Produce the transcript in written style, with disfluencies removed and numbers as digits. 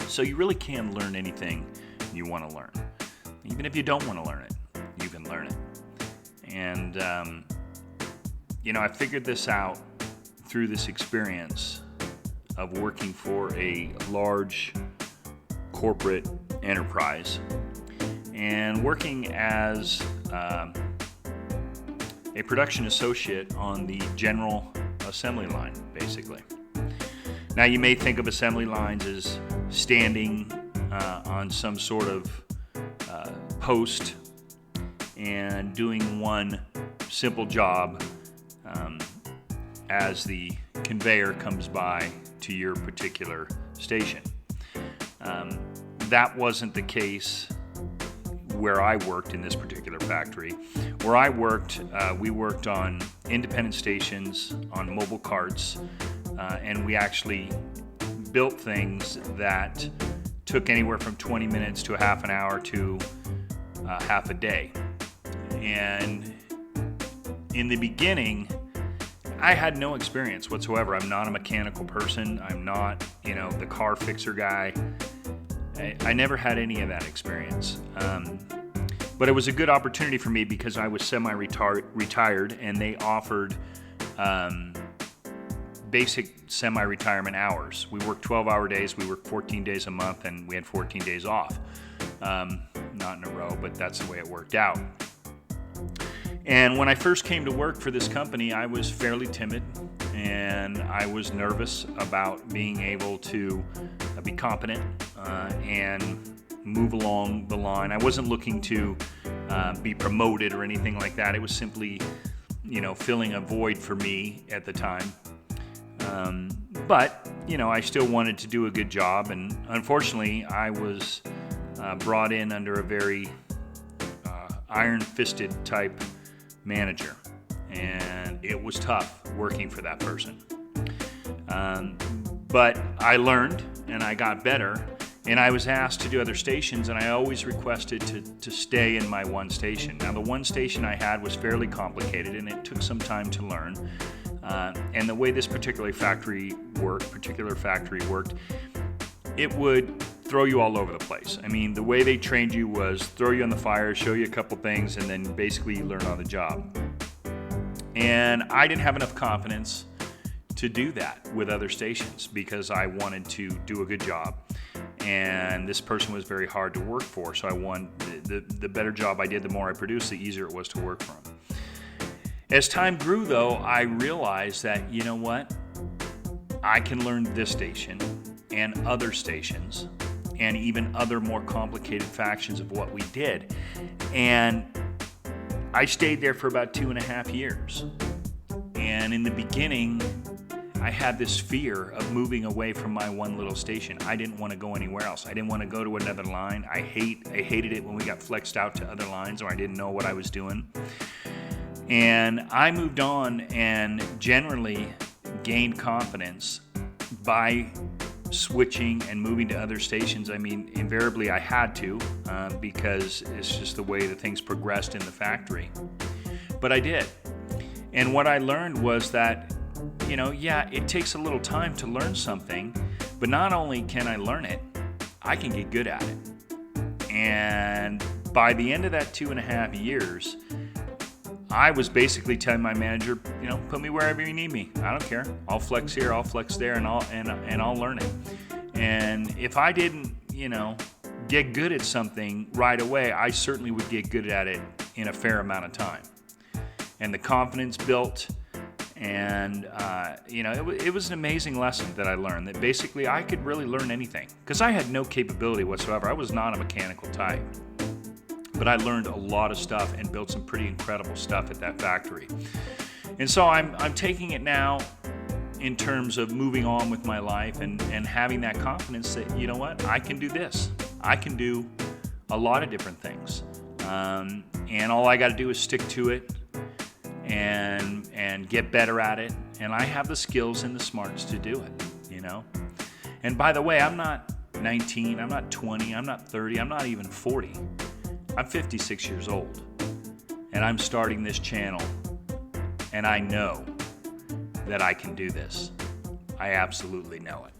So you really can learn anything you want to learn. Even if you don't want to learn it, you can learn it. And, I figured this out through this experience of working for a large corporate enterprise and working as a production associate on the general assembly line, basically. Now, you may think of assembly lines as standing on some sort of post and doing one simple job as the conveyor comes by to your particular station. That wasn't the case where I worked in this particular factory. Where I worked, we worked on independent stations, on mobile carts, and we actually built things that took anywhere from 20 minutes to a half an hour to half a day. And in the beginning, I had no experience whatsoever. I'm not a mechanical person. I'm not, the car fixer guy. I never had any of that experience. But it was a good opportunity for me because I was semi-retired and they offered basic semi-retirement hours. We worked 12-hour days. We worked 14 days a month and we had 14 days off. Not in a row, but that's the way it worked out. And when I first came to work for this company, I was fairly timid and I was nervous about being able to be competent and move along the line. I wasn't looking to be promoted or anything like that. It was simply, filling a void for me at the time. But I still wanted to do a good job. And unfortunately, I was brought in under a very iron-fisted type manager. And it was tough working for that person. But I learned and I got better. And I was asked to do other stations, and I always requested to stay in my one station. Now, the one station I had was fairly complicated, and it took some time to learn. And the way this particular factory worked, it would throw you all over the place. I mean, the way they trained you was throw you on the fire, show you a couple things, and then basically you learn on the job. And I didn't have enough confidence to do that with other stations because I wanted to do a good job. And this person was very hard to work for, so I won. The better job I did, the more I produced, the easier it was to work for him. As time grew, though, I realized that, I can learn this station and other stations and even other more complicated factions of what we did. And I stayed there for about 2.5 years. And in the beginning, I had this fear of moving away from my one little station. I didn't want to go anywhere else. I didn't want to go to another line. I hated it when we got flexed out to other lines or I didn't know what I was doing. And I moved on and generally gained confidence by switching and moving to other stations. I mean, invariably I had to because it's just the way that things progressed in the factory. But I did. And what I learned was that it takes a little time to learn something, but not only can I learn it, I can get good at it. And by the end of that 2.5 years, I was basically telling my manager, put me wherever you need me. I don't care. I'll flex here, I'll flex there, and I'll learn it. And if I didn't, get good at something right away, I certainly would get good at it in a fair amount of time. And the confidence built. And, it was an amazing lesson that I learned, that basically I could really learn anything because I had no capability whatsoever. I was not a mechanical type, but I learned a lot of stuff and built some pretty incredible stuff at that factory. And so I'm taking it now in terms of moving on with my life and having that confidence that, I can do this. I can do a lot of different things. And all I got to do is stick to it and get better at it. And I have the skills and the smarts to do it, And by the way, I'm not 19, I'm not 20, I'm not 30, I'm not even 40. I'm 56 years old. And I'm starting this channel. And I know that I can do this. I absolutely know it.